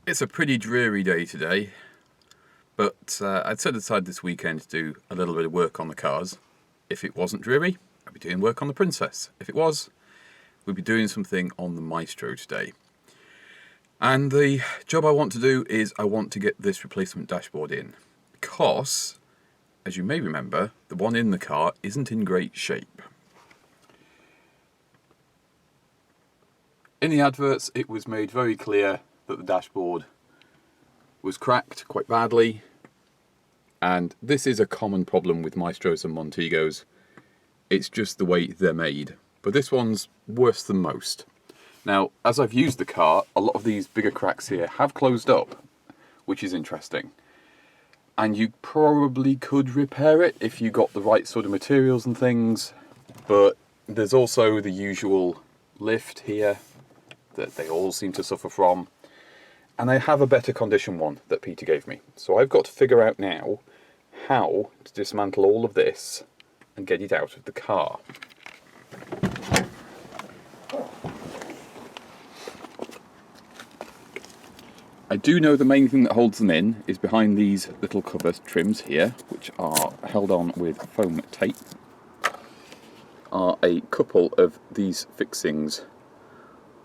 It's a pretty dreary day today, but I'd set aside this weekend to do a little bit of work on the cars. If it wasn't dreary, I'd be doing work on the Princess. If it was, we'd be doing something on the Maestro today. And the job I want to do is I want to get this replacement dashboard in, because, as you may remember, the one in the car isn't in great shape. In the adverts, it was made very clear that the dashboard was cracked quite badly, and this is a common problem with Maestros and Montegos. It's just the way they're made, but this one's worse than most. Now, as I've used the car, a lot of these bigger cracks here have closed up, which is interesting, and you probably could repair it if you got the right sort of materials and things, but there's also the usual lift here that they all seem to suffer from. And I have a better condition one that Peter gave me. So I've got to figure out now how to dismantle all of this and get it out of the car. I do know the main thing that holds them in is behind these little cover trims here, which are held on with foam tape, are a couple of these fixings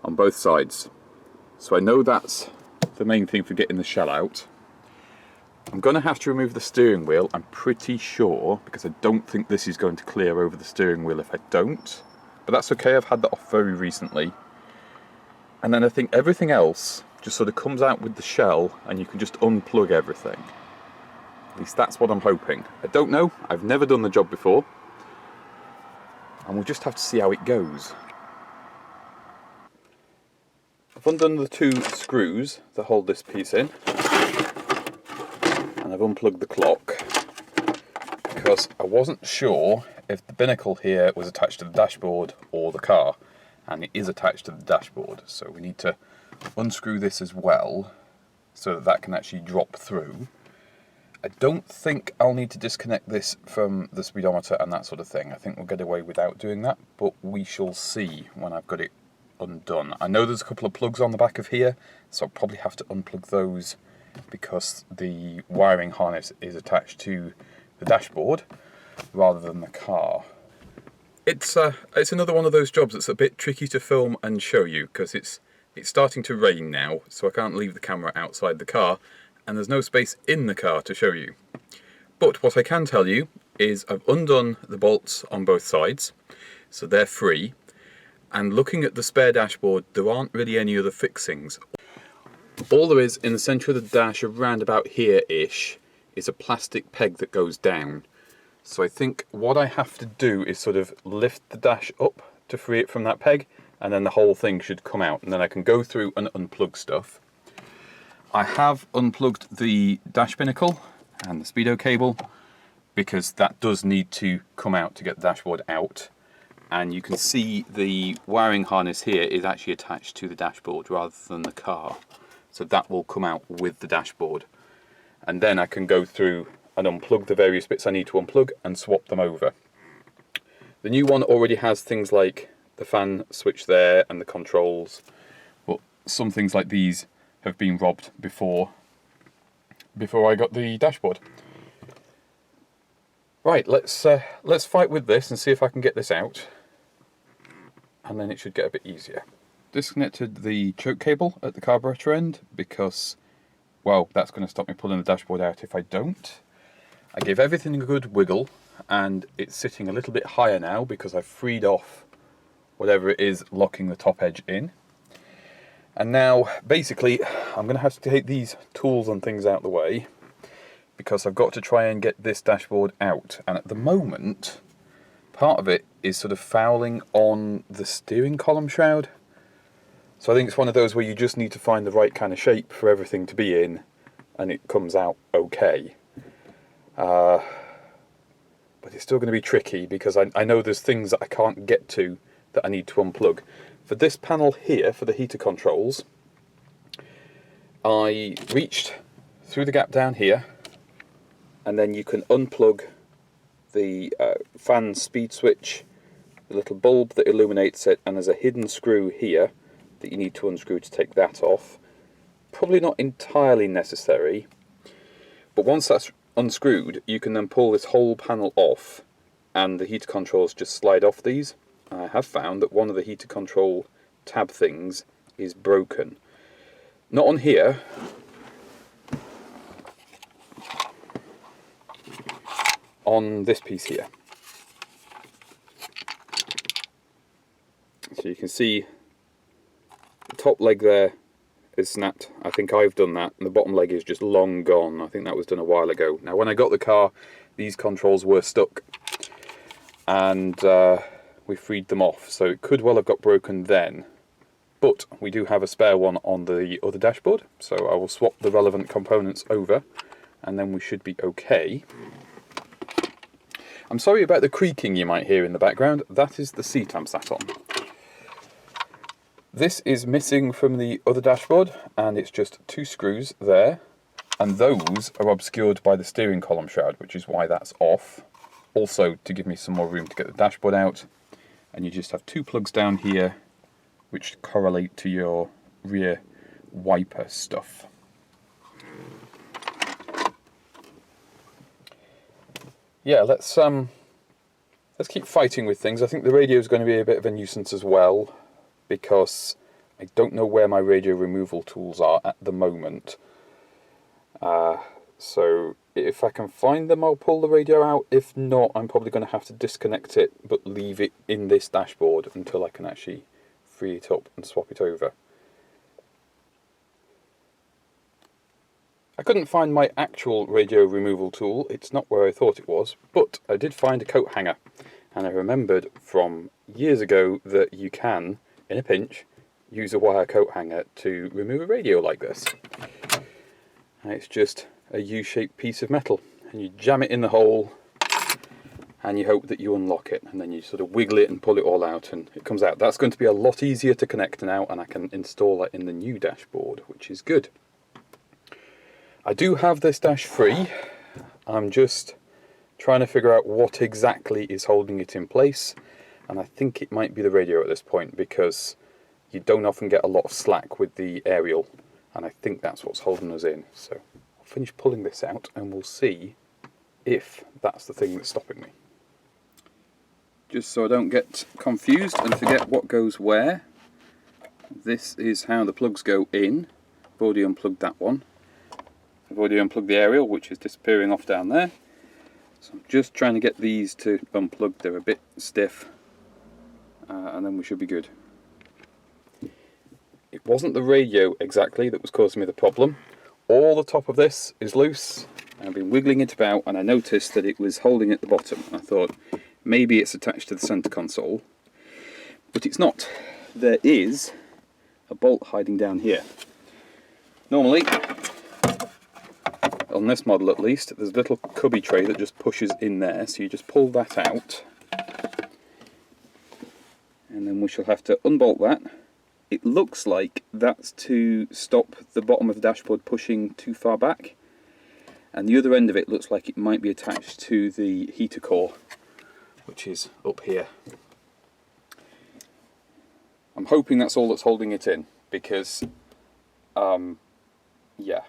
on both sides. So I know that's the main thing for getting the shell out. I'm going to have to remove the steering wheel, I'm pretty sure, because I don't think this is going to clear over the steering wheel if I don't. But that's okay, I've had that off very recently. And then I think everything else just sort of comes out with the shell and you can just unplug everything. At least that's what I'm hoping. I don't know, I've never done the job before. And we'll just have to see how it goes. I've undone the two screws that hold this piece in, and I've unplugged the clock because I wasn't sure if the binnacle here was attached to the dashboard or the car, and it is attached to the dashboard, so we need to unscrew this as well so that that can actually drop through. I don't think I'll need to disconnect this from the speedometer and that sort of thing. I think we'll get away without doing that, but we shall see when I've got it undone. I know there's a couple of plugs on the back of here, so I'll probably have to unplug those because the wiring harness is attached to the dashboard rather than the car. It's another one of those jobs that's a bit tricky to film and show you because it's starting to rain now, so I can't leave the camera outside the car and there's no space in the car to show you. But what I can tell you is I've undone the bolts on both sides, so they're free. And looking at the spare dashboard, there aren't really any other fixings. All there is in the centre of the dash, around about here-ish, is a plastic peg that goes down. So I think what I have to do is sort of lift the dash up to free it from that peg, and then the whole thing should come out, and then I can go through and unplug stuff. I have unplugged the dash binnacle and the speedo cable, because that does need to come out to get the dashboard out. And you can see the wiring harness here is actually attached to the dashboard rather than the car. So that will come out with the dashboard. And then I can go through and unplug the various bits I need to unplug and swap them over. The new one already has things like the fan switch there and the controls, but some things like these have been robbed before I got the dashboard. Right, let's fight with this and see if I can get this out. And then it should get a bit easier. Disconnected the choke cable at the carburetor end because, well, that's going to stop me pulling the dashboard out if I don't. I gave everything a good wiggle and it's sitting a little bit higher now because I've freed off whatever it is locking the top edge in. And now, basically, I'm going to have to take these tools and things out of the way because I've got to try and get this dashboard out. And at the moment, part of it is sort of fouling on the steering column shroud. So I think it's one of those where you just need to find the right kind of shape for everything to be in and it comes out okay. But it's still going to be tricky because I know there's things that I can't get to that I need to unplug. For this panel here, for the heater controls, I reached through the gap down here and then you can unplug the fan speed switch, the little bulb that illuminates it, and there's a hidden screw here that you need to unscrew to take that off. probably not entirely necessary, but once that's unscrewed, you can then pull this whole panel off and the heater controls just slide off these. I have found that one of the heater control tab things is broken. Not on here, on this piece here. So you can see the top leg there is snapped. I think I've done that, and the bottom leg is just long gone. I think that was done a while ago. Now when I got the car, these controls were stuck, and we freed them off, so it could well have got broken then. But we do have a spare one on the other dashboard, so I will swap the relevant components over, and then we should be okay. I'm sorry about the creaking you might hear in the background. That is the seat I'm sat on. This is missing from the other dashboard, and it's just 2 screws there, and those are obscured by the steering column shroud, which is why that's off. Also to give me some more room to get the dashboard out, and you just have 2 plugs down here which correlate to your rear wiper stuff. Yeah, let's keep fighting with things. I think the radio is going to be a bit of a nuisance as well, because I don't know where my radio removal tools are at the moment. So if I can find them, I'll pull the radio out. If not, I'm probably going to have to disconnect it, but leave it in this dashboard until I can actually free it up and swap it over. I couldn't find my actual radio removal tool. It's not where I thought it was, but I did find a coat hanger, and I remembered from years ago that you can, in a pinch, use a wire coat hanger to remove a radio like this. And it's just a U-shaped piece of metal, and you jam it in the hole and you hope that you unlock it, and then you sort of wiggle it and pull it all out and it comes out. That's going to be a lot easier to connect now, and I can install it in the new dashboard, which is good. I do have this dash free. I'm just trying to figure out what exactly is holding it in place, and I think it might be the radio at this point, because you don't often get a lot of slack with the aerial, and I think that's what's holding us in. So I'll finish pulling this out and we'll see if that's the thing that's stopping me. Just so I don't get confused and forget what goes where, this is how the plugs go in. I've already unplugged that one. I've already unplugged the aerial, which is disappearing off down there. So I'm just trying to get these to unplug. They're a bit stiff, and then we should be good. It wasn't the radio exactly that was causing me the problem. All the top of this is loose. I've been wiggling it about, and I noticed that it was holding at the bottom. I thought maybe it's attached to the center console, but it's not. There is a bolt hiding down here. Normally, on this model at least, there's a little cubby tray that just pushes in there, so you just pull that out, and then we shall have to unbolt that. It looks like that's to stop the bottom of the dashboard pushing too far back, and the other end of it looks like it might be attached to the heater core, which is up here. I'm hoping that's all that's holding it in, because yeah,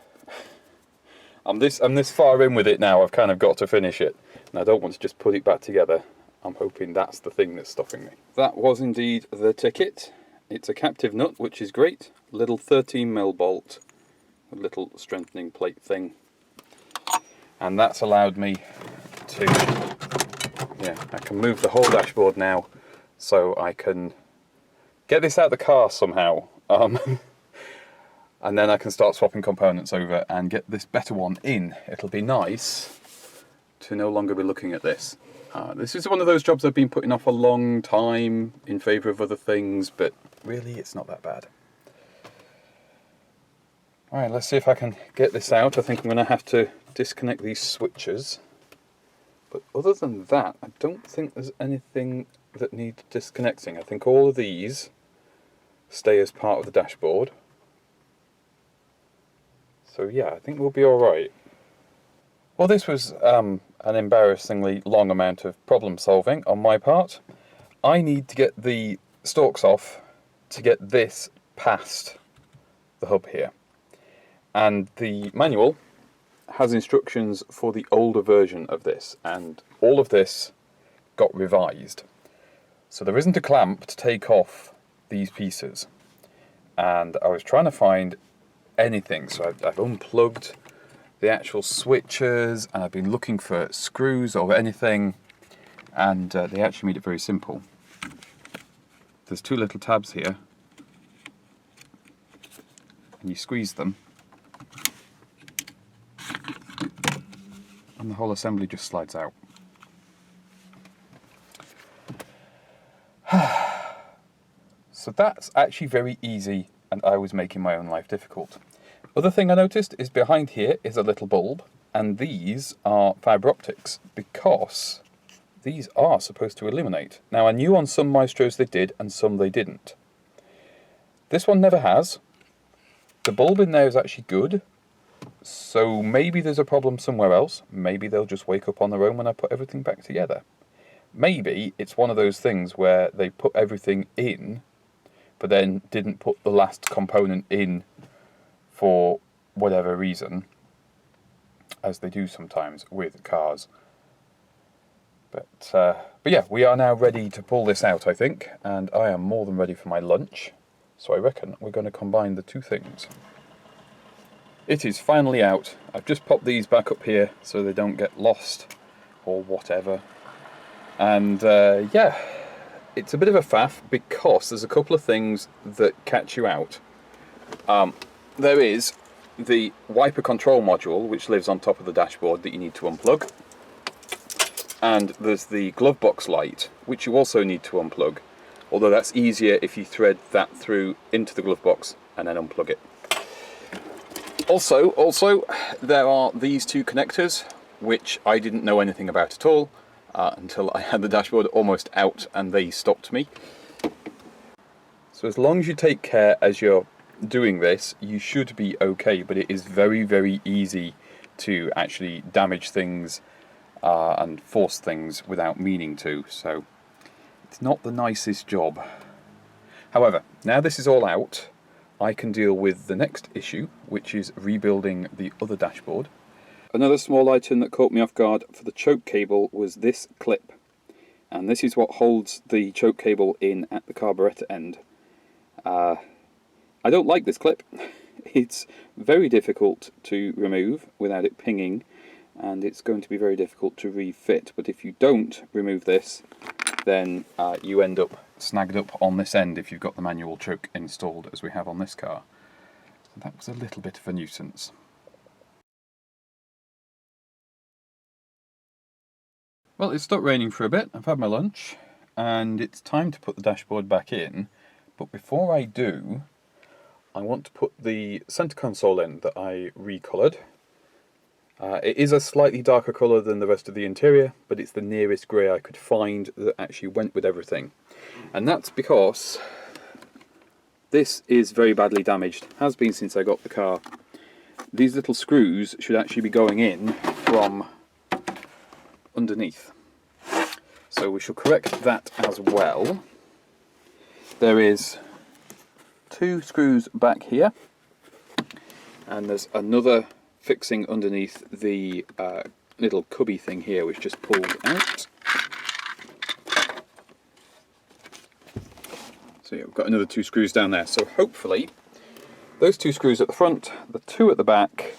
I'm this far in with it now. I've kind of got to finish it, and I don't want to just put it back together. I'm hoping that's the thing that's stopping me. That was indeed the ticket. It's a captive nut, which is great. Little 13mm bolt with a little strengthening plate thing, and that's allowed me to, yeah, I can move the whole dashboard now, so I can get this out of the car somehow. And then I can start swapping components over and get this better one in. It'll be nice to no longer be looking at this. This is one of those jobs I've been putting off a long time in favour of other things, but really it's not that bad. Alright, let's see if I can get this out. I think I'm going to have to disconnect these switches. But other than that, I don't think there's anything that needs disconnecting. I think all of these stay as part of the dashboard. So yeah, I think we'll be alright. Well, this was an embarrassingly long amount of problem solving on my part. I need to get the stalks off to get this past the hub here. And the manual has instructions for the older version of this, and all of this got revised. So there isn't a clamp to take off these pieces. And I was trying to find anything, so I've unplugged the actual switches, and I've been looking for screws or anything, and they actually made it very simple. There's two little tabs here, and you squeeze them, and the whole assembly just slides out. So that's actually very easy, and I was making my own life difficult. Other thing I noticed is behind here is a little bulb, and these are fibre optics, because these are supposed to illuminate. Now, I knew on some Maestros they did, and some they didn't. This one never has. The bulb in there is actually good, so maybe there's a problem somewhere else. Maybe they'll just wake up on their own when I put everything back together. Maybe it's one of those things where they put everything in, but then didn't put the last component in for whatever reason, as they do sometimes with cars. But yeah, we are now ready to pull this out, I think, and I am more than ready for my lunch, so I reckon we're going to combine the two things. It is finally out. I've just popped these back up here so they don't get lost or whatever. And yeah, it's a bit of a faff because there's a couple of things that catch you out. There is the wiper control module, which lives on top of the dashboard, that you need to unplug. And there's the glove box light, which you also need to unplug, although that's easier if you thread that through into the glove box and then unplug it. Also, there are these two connectors, which I didn't know anything about at all until I had the dashboard almost out and they stopped me. So as long as you take care as you're doing this, you should be okay, but it is very, very easy to actually damage things and force things without meaning to, so it's not the nicest job. However, now this is all out, I can deal with the next issue, which is rebuilding the other dashboard. Another small item that caught me off guard for the choke cable was this clip, and this is what holds the choke cable in at the carburetor end. I don't like this clip. It's very difficult to remove without it pinging, and it's going to be very difficult to refit, but if you don't remove this, then you end up snagged up on this end if you've got the manual choke installed as we have on this car. So that was a little bit of a nuisance. Well, it's stopped raining for a bit, I've had my lunch, and it's time to put the dashboard back in, but before I do, I want to put the centre console in that I recoloured. It is a slightly darker colour than the rest of the interior, but it's the nearest grey I could find that actually went with everything. And that's because this is very badly damaged, has been since I got the car. These little screws should actually be going in from underneath. So we shall correct that as well. There is two screws back here, and there's another fixing underneath the little cubby thing here, which just pulls out. So yeah, we've got another two screws down there. So hopefully those two screws at the front, the two at the back,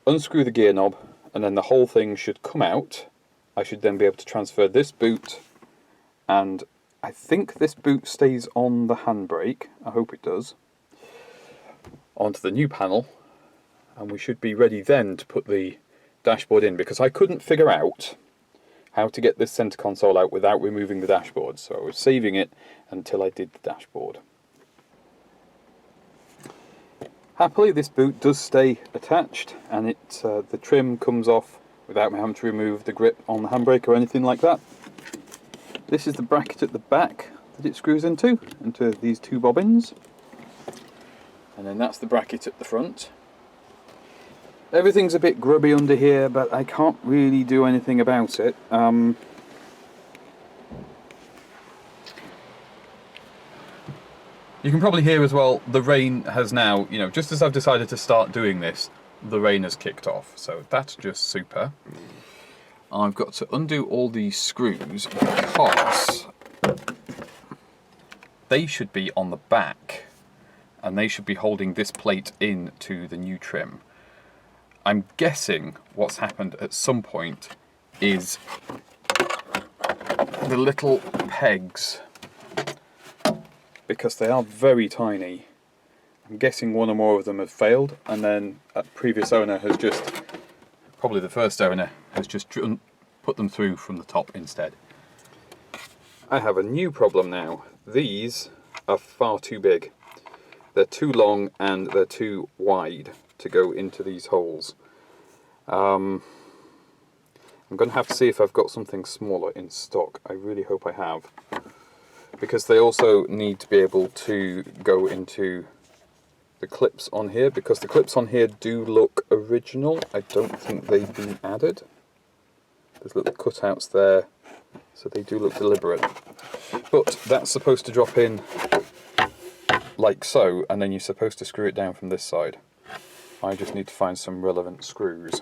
unscrew the gear knob, and then the whole thing should come out. I should then be able to transfer this boot, and I think this boot stays on the handbrake, I hope it does, onto the new panel, and we should be ready then to put the dashboard in, because I couldn't figure out how to get this centre console out without removing the dashboard, so I was saving it until I did the dashboard. Happily, this boot does stay attached, and the trim comes off without me having to remove the grip on the handbrake or anything like that. This is the bracket at the back that it screws into these two bobbins, and then that's the bracket at the front. Everything's a bit grubby under here, but I can't really do anything about it. You can probably hear as well, the rain has now, you know, just as I've decided to start doing this, the rain has kicked off. So that's just super. I've got to undo all these screws because they should be on the back and they should be holding this plate in to the new trim. I'm guessing what's happened at some point is the little pegs, because they are very tiny, I'm guessing one or more of them have failed, and then a previous owner has just, probably the first owner, has just put them through from the top instead. I have a new problem now. These are far too big. They're too long and they're too wide to go into these holes. I'm going to have to see if I've got something smaller in stock. I really hope I have. Because they also need to be able to go into the clips on here, because the clips on here do look original. I don't think they've been added. There's little cutouts there, so they do look deliberate. But that's supposed to drop in like so, and then you're supposed to screw it down from this side. I just need to find some relevant screws.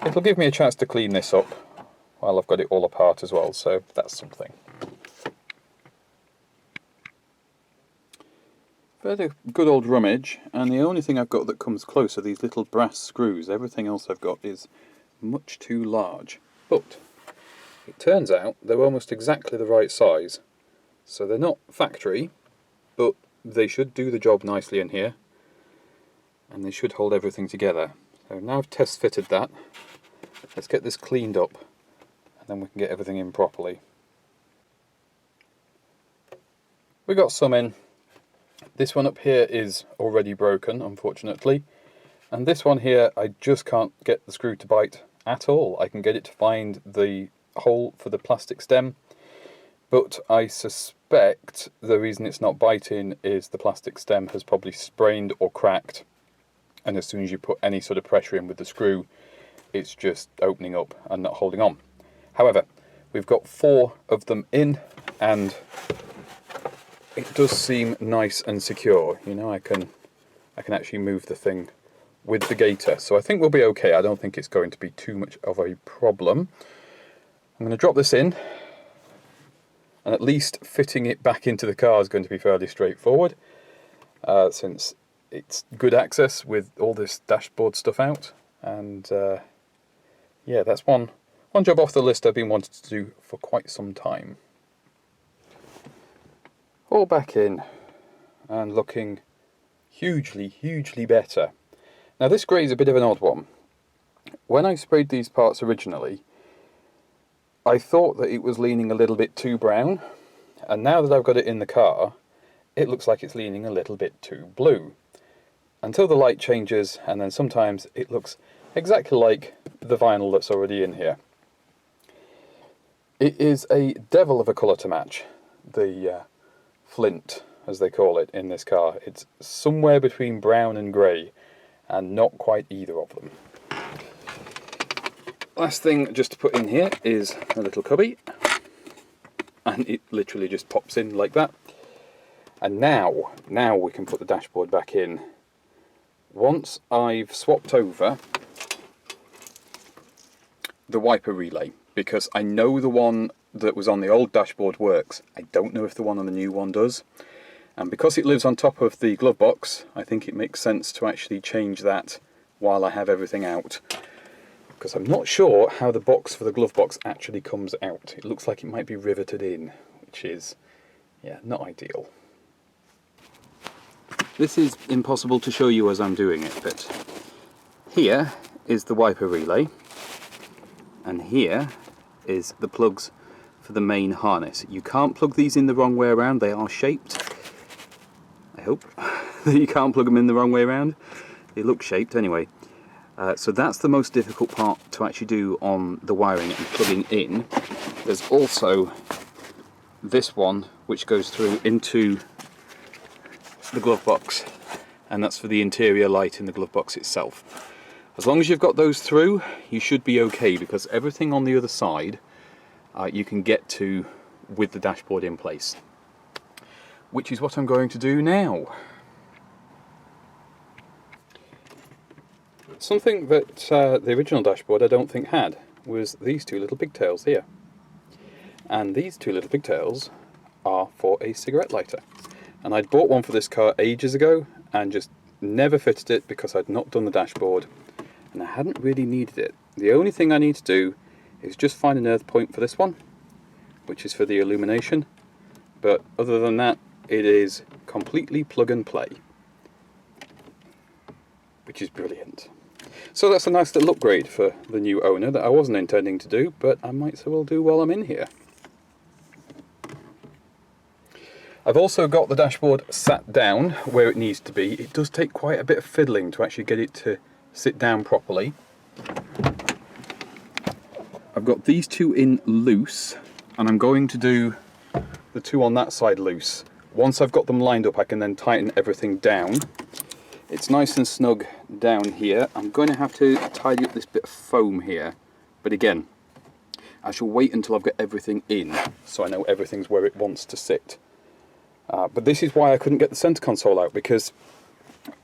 It'll give me a chance to clean this up while I've got it all apart as well, so that's something. But a good old rummage, and the only thing I've got that comes close are these little brass screws. Everything else I've got is much too large. But it turns out they're almost exactly the right size. So they're not factory, but they should do the job nicely in here, and they should hold everything together. So now I've test fitted that, let's get this cleaned up, and then we can get everything in properly. We got some in. This one up here is already broken, unfortunately, and this one here I just can't get the screw to bite at all. I can get it to find the hole for the plastic stem, but I suspect the reason it's not biting is the plastic stem has probably sprained or cracked, and as soon as you put any sort of pressure in with the screw, it's just opening up and not holding on. However, we've got 4 of them in, and it does seem nice and secure. You know, I can actually move the thing with the gaiter, so I think we'll be okay. I don't think it's going to be too much of a problem. I'm going to drop this in, and at least fitting it back into the car is going to be fairly straightforward, since it's good access with all this dashboard stuff out. And yeah, that's one job off the list I've been wanting to do for quite some time. All back in and looking hugely better. Now this grey is a bit of an odd one. When I sprayed these parts originally, I thought that it was leaning a little bit too brown, and now that I've got it in the car, it looks like it's leaning a little bit too blue. Until the light changes, and then sometimes it looks exactly like the vinyl that's already in here. It is a devil of a colour to match, the flint, as they call it in this car. It's somewhere between brown and grey, and not quite either of them. Last thing just to put in here is a little cubby, and it literally just pops in like that. And now we can put the dashboard back in. Once I've swapped over the wiper relay, because I know the one that was on the old dashboard works. I don't know if the one on the new one does. And because it lives on top of the glove box, I think it makes sense to actually change that while I have everything out. Because I'm not sure how the box for the glove box actually comes out. It looks like it might be riveted in, which is, yeah, not ideal. This is impossible to show you as I'm doing it, but here is the wiper relay, and here is the plugs for the main harness. You can't plug these in the wrong way around. They are shaped. I hope that you can't plug them in the wrong way around. They look shaped anyway. So that's the most difficult part to actually do on the wiring and plugging in. There's also this one which goes through into the glove box, and that's for the interior light in the glove box itself. As long as you've got those through, you should be okay, because everything on the other side you can get to with the dashboard in place, which is what I'm going to do now. Something that the original dashboard I don't think had was these two little pigtails here. And these two little pigtails are for a cigarette lighter. And I'd bought one for this car ages ago and just never fitted it because I'd not done the dashboard and I hadn't really needed it. The only thing I need to do is just find an earth point for this one, which is for the illumination. But other than that, it is completely plug and play, which is brilliant. So that's a nice little upgrade for the new owner that I wasn't intending to do, but I might so well do while I'm in here. I've also got the dashboard sat down where it needs to be. It does take quite a bit of fiddling to actually get it to sit down properly. I've got these two in loose, and I'm going to do the two on that side loose. Once I've got them lined up, I can then tighten everything down. It's nice and snug down here. I'm going to have to tidy up this bit of foam here, but again, I shall wait until I've got everything in so I know everything's where it wants to sit. But this is why I couldn't get the center console out, because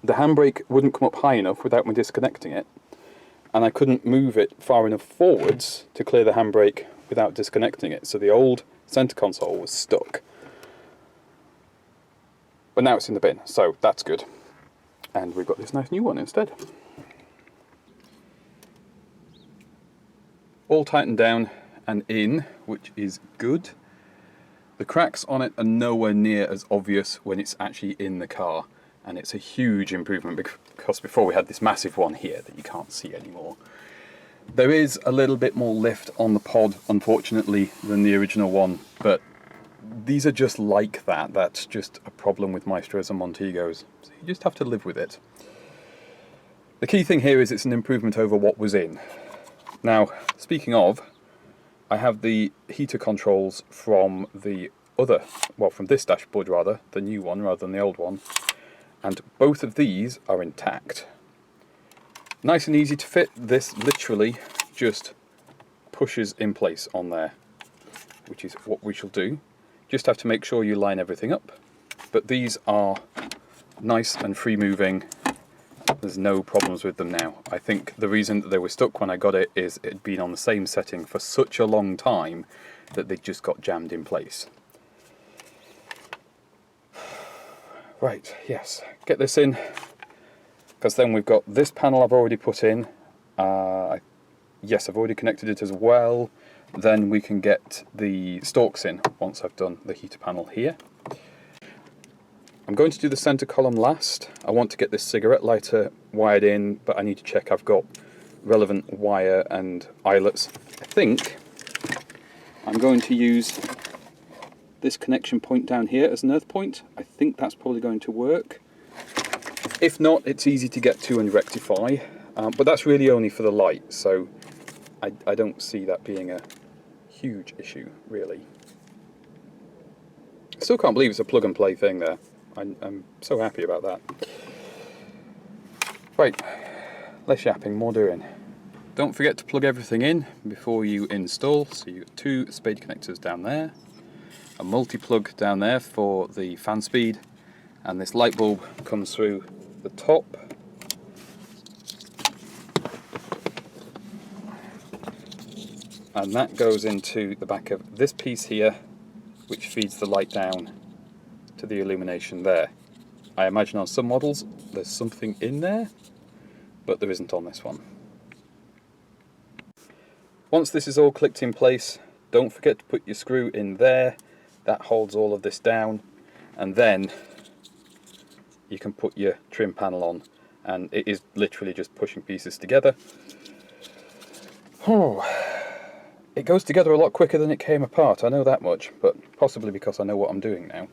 the handbrake wouldn't come up high enough without me disconnecting it, and I couldn't move it far enough forwards to clear the handbrake without disconnecting it, so the old center console was stuck. But now it's in the bin, so that's good. And we've got this nice new one instead. All tightened down and in, which is good. The cracks on it are nowhere near as obvious when it's actually in the car, and it's a huge improvement because before we had this massive one here that you can't see anymore. There is a little bit more lift on the pod, unfortunately, than the original one, but these are just like that. That's just a problem with Maestros and Montegos, so you just have to live with it. The key thing here is it's an improvement over what was in. Now, speaking of, I have the heater controls from the other, well, from this dashboard rather, the new one rather than the old one, and both of these are intact. Nice and easy to fit. This literally just pushes in place on there, which is what we shall do. Just have to make sure you line everything up, but these are nice and free moving. There's no problems with them now. I think the reason that they were stuck when I got it is it had been on the same setting for such a long time that they just got jammed in place. Right, yes, get this in, because then we've got this panel I've already put in. Yes, I've already connected it as well. Then we can get the stalks in once I've done the heater panel here. I'm going to do the center column last. I want to get this cigarette lighter wired in, but I need to check I've got relevant wire and eyelets. I think I'm going to use this connection point down here as an earth point. I think that's probably going to work. If not, it's easy to get to and rectify, but that's really only for the light, so I don't see that being a huge issue, really. I still can't believe it's a plug and play thing there. I'm so happy about that. Right, less yapping, more doing. Don't forget to plug everything in before you install. So you've got two spade connectors down there, a multi-plug down there for the fan speed, and this light bulb comes through the top. And that goes into the back of this piece here, which feeds the light down to the illumination there. I imagine on some models there's something in there, but there isn't on this one. Once this is all clicked in place, don't forget to put your screw in there. That holds all of this down, and then you can put your trim panel on, and it is literally just pushing pieces together. Oh, it goes together a lot quicker than it came apart, I know that much, but possibly because I know what I'm doing now.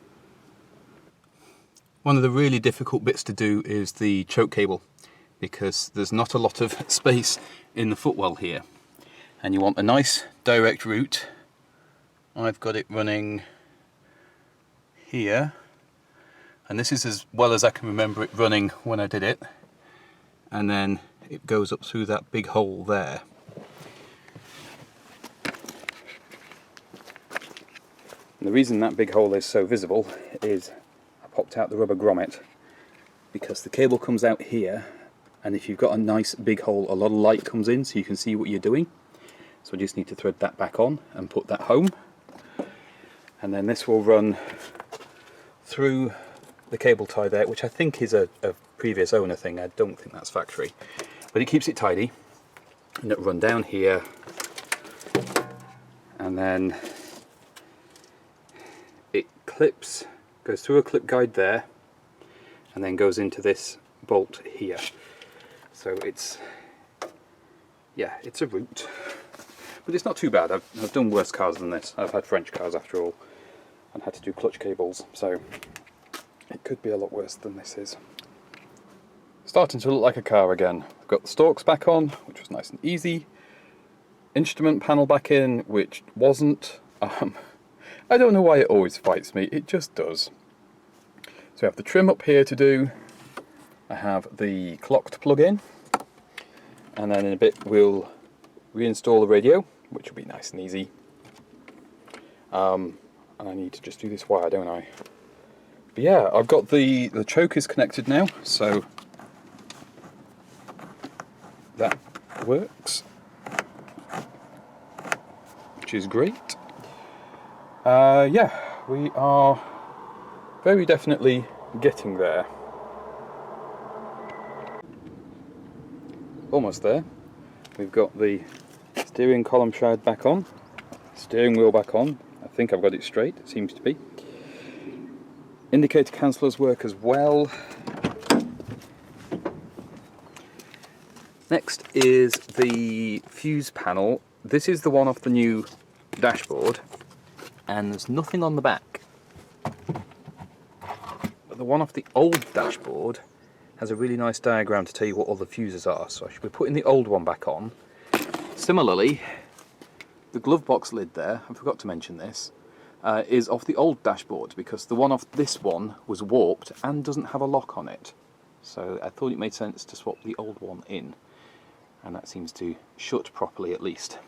One of the really difficult bits to do is the choke cable, because there's not a lot of space in the footwell here, and you want a nice direct route. I've got it running here, and this is as well as I can remember it running when I did it, and then it goes up through that big hole there. And the reason that big hole is so visible is I popped out the rubber grommet because the cable comes out here, and if you've got a nice big hole, a lot of light comes in so you can see what you're doing. So I just need to thread that back on and put that home. And then this will run through the cable tie there, which I think is a previous owner thing. I don't think that's factory. But it keeps it tidy. And it'll run down here. And then it clips, goes through a clip guide there, and then goes into this bolt here. So it's, yeah, it's a route. But it's not too bad. I've done worse cars than this. I've had French cars after all, and had to do clutch cables, so it could be a lot worse than this is. Starting to look like a car again. I've got the stalks back on, which was nice and easy. Instrument panel back in, which wasn't. I don't know why it always fights me, it just does. So I have the trim up here to do. I have the clock to plug in, and then in a bit we'll reinstall the radio, which will be nice and easy. And I need to just do this wire, don't I? But yeah, I've got the choke is connected now, so that works, which is great. Yeah, we are very definitely getting there. Almost there. We've got the steering column shroud back on, steering wheel back on. I think I've got it straight, it seems to be. Indicator cancellers work as well. Next is the fuse panel. This is the one off the new dashboard, and there's nothing on the back. But the one off the old dashboard has a really nice diagram to tell you what all the fuses are, so I should be putting the old one back on. Similarly, the glove box lid there, I forgot to mention this, is off the old dashboard, because the one off this one was warped and doesn't have a lock on it. So I thought it made sense to swap the old one in, and that seems to shut properly at least.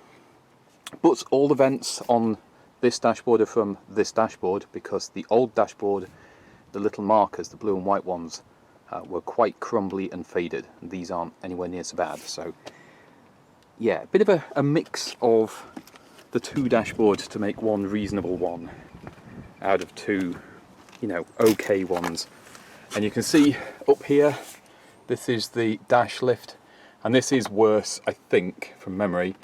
But all the vents on this dashboard are from this dashboard, because the old dashboard, the little markers, the blue and white ones, were quite crumbly and faded, and these aren't anywhere near so bad. So yeah, a bit of a mix of the two dashboards to make one reasonable one out of two, you know, okay ones. And you can see up here, this is the dash lift, and this is worse, I think, from memory,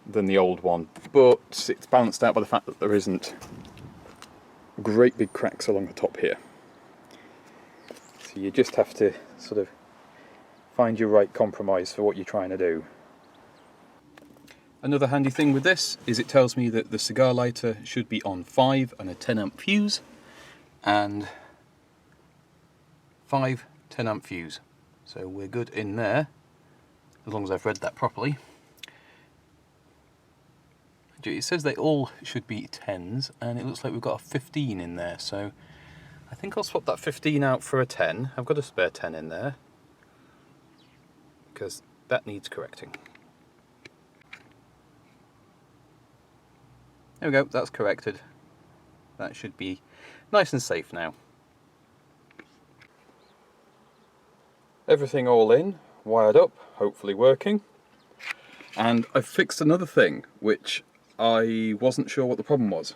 than the old one, but it's balanced out by the fact that there isn't great big cracks along the top here. So you just have to sort of find your right compromise for what you're trying to do. Another handy thing with this is it tells me that the cigar lighter should be on 5 and a 10 amp fuse, and 5 10 amp fuse. So we're good in there, as long as I've read that properly. It says they all should be 10s, and it looks like we've got a 15 in there, so I think I'll swap that 15 out for a 10. I've got a spare 10 in there, because that needs correcting. There we go, that's corrected. That should be nice and safe now. Everything all in, wired up, hopefully working. And I've fixed another thing, which I wasn't sure what the problem was.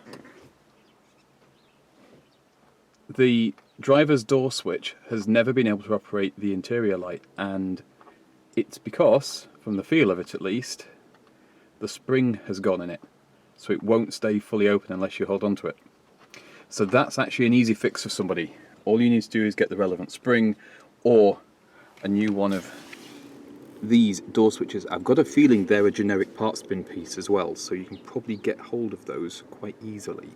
The driver's door switch has never been able to operate the interior light, and it's because, from the feel of it at least, the spring has gone in it, so it won't stay fully open unless you hold on to it. So that's actually an easy fix for somebody. All you need to do is get the relevant spring, or a new one of these door switches. I've got a feeling they're a generic part spin piece as well, so you can probably get hold of those quite easily.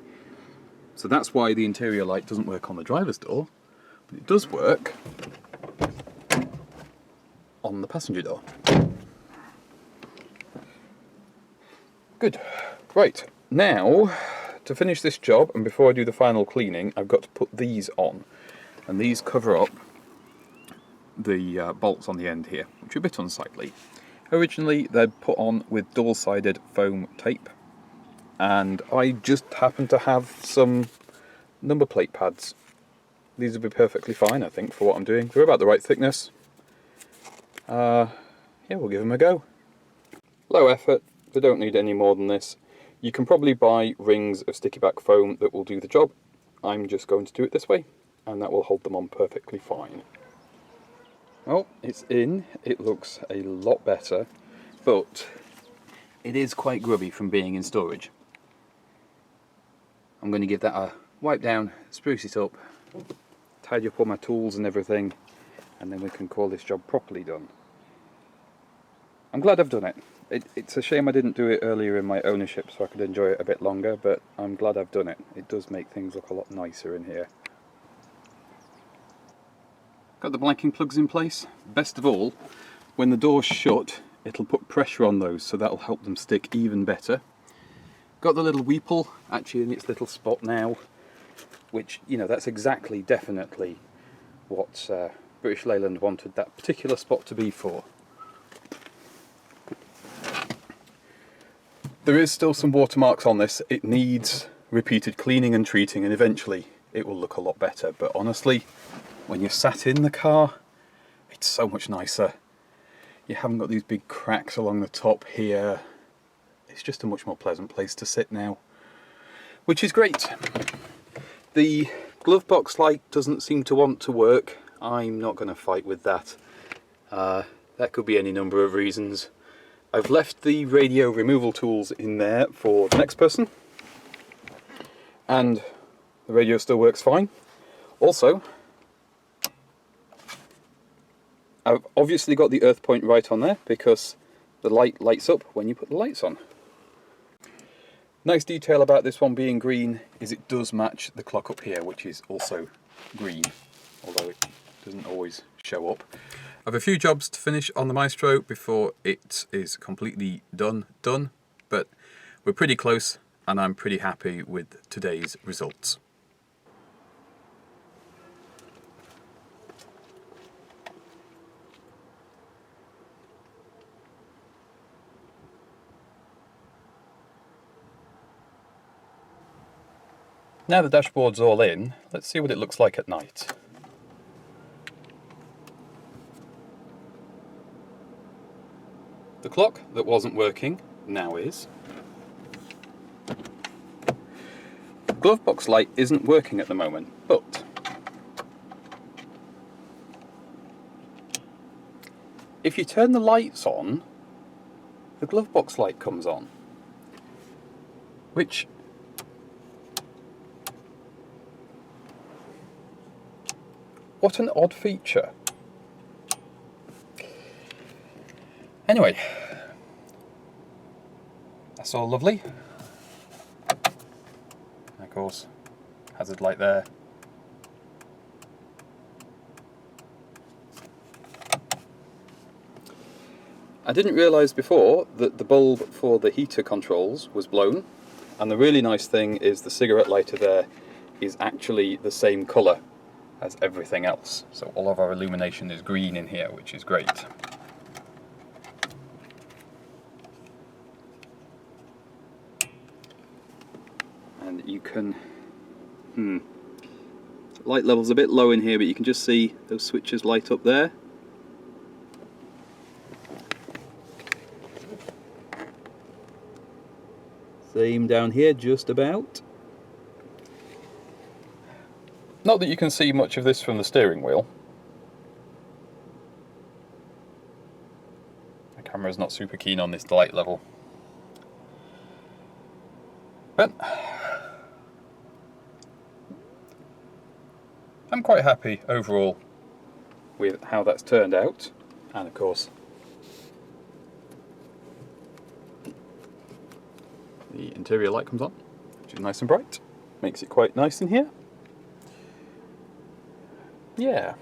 So that's why the interior light doesn't work on the driver's door, but it does work on the passenger door. Good. Right, now to finish this job, and before I do the final cleaning, I've got to put these on, and these cover up the bolts on the end here, which are a bit unsightly. Originally they're put on with dual-sided foam tape, and I just happen to have some number plate pads. These would be perfectly fine, I think, for what I'm doing. They're about the right thickness. Yeah, we'll give them a go. Low effort, they don't need any more than this. You can probably buy rings of sticky back foam that will do the job. I'm just going to do it this way, and that will hold them on perfectly fine. Well, it's in. It looks a lot better, but it is quite grubby from being in storage. I'm going to give that a wipe down, spruce it up, tidy up all my tools and everything, and then we can call this job properly done. I'm glad I've done it. It's a shame I didn't do it earlier in my ownership so I could enjoy it a bit longer, but I'm glad I've done it. It does make things look a lot nicer in here. Got the blanking plugs in place. Best of all, when the door's shut, it'll put pressure on those, so that'll help them stick even better. Got the little weeple actually in its little spot now, which, you know, that's exactly, definitely what British Leyland wanted that particular spot to be for. There is still some watermarks on this. It needs repeated cleaning and treating, and eventually it will look a lot better. But honestly, when you're sat in the car, it's so much nicer. You haven't got these big cracks along the top here. It's just a much more pleasant place to sit now, which is great. The glove box light doesn't seem to want to work. I'm not going to fight with that. That could be any number of reasons. I've left the radio removal tools in there for the next person, and the radio still works fine. Also, I've obviously got the earth point right on there because the light lights up when you put the lights on. Nice detail about this one being green is it does match the clock up here, which is also green, although it doesn't always show up. I have a few jobs to finish on the Maestro before it is completely done, but we're pretty close and I'm pretty happy with today's results. Now the dashboard's all in, let's see what it looks like at night. The clock that wasn't working now is. Glove box light isn't working at the moment, but if you turn the lights on, the glove box light comes on, which what an odd feature. Anyway, that's all lovely. And of course, hazard light there. I didn't realise before that the bulb for the heater controls was blown, and the really nice thing is the cigarette lighter there is actually the same colour as everything else. So all of our illumination is green in here, which is great. And you can, light level's a bit low in here, but you can just see those switches light up there. Same down here, just about. Not that you can see much of this from the steering wheel. The camera's not super keen on this light level. But I'm quite happy overall with how that's turned out, and of course the interior light comes on, which is nice and bright, makes it quite nice in here. Yeah.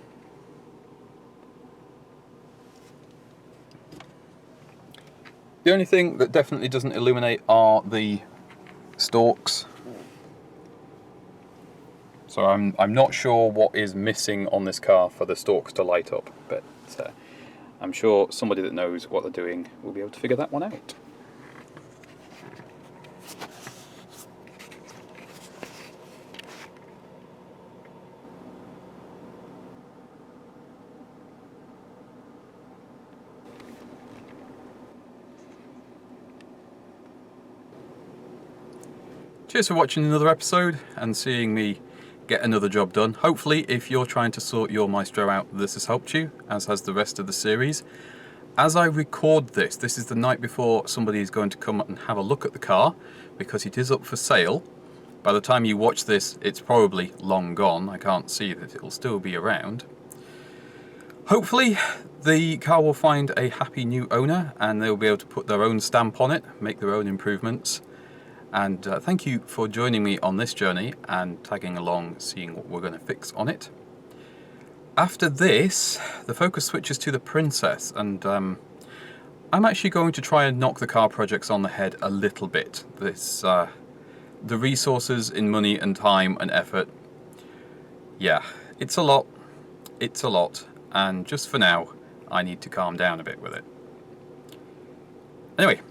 The only thing that definitely doesn't illuminate are the stalks. So I'm not sure what is missing on this car for the stalks to light up, but I'm sure somebody that knows what they're doing will be able to figure that one out. cheers for watching another episode and seeing me get another job done. Hopefully, if you're trying to sort your Maestro out, this has helped you, as has the rest of the series. As I record this is the night before somebody is going to come and have a look at the car, because it is up for sale. By the time you watch this, it's probably long gone. I can't see that it'll still be around. Hopefully, the car will find a happy new owner and they'll be able to put their own stamp on it, make their own improvements. And thank you for joining me on this journey and tagging along, seeing what we're going to fix on it. After this, the focus switches to the Princess, and I'm actually going to try and knock the car projects on the head a little bit. The resources in money and time and effort, yeah, it's a lot, and just for now, I need to calm down a bit with it. Anyway,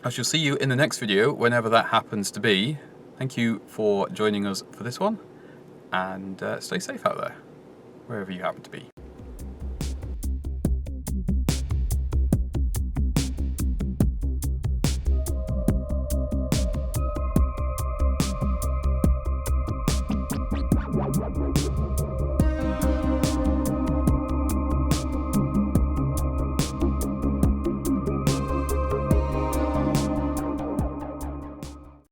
I shall see you in the next video, whenever that happens to be. Thank you for joining us for this one, and stay safe out there, wherever you happen to be.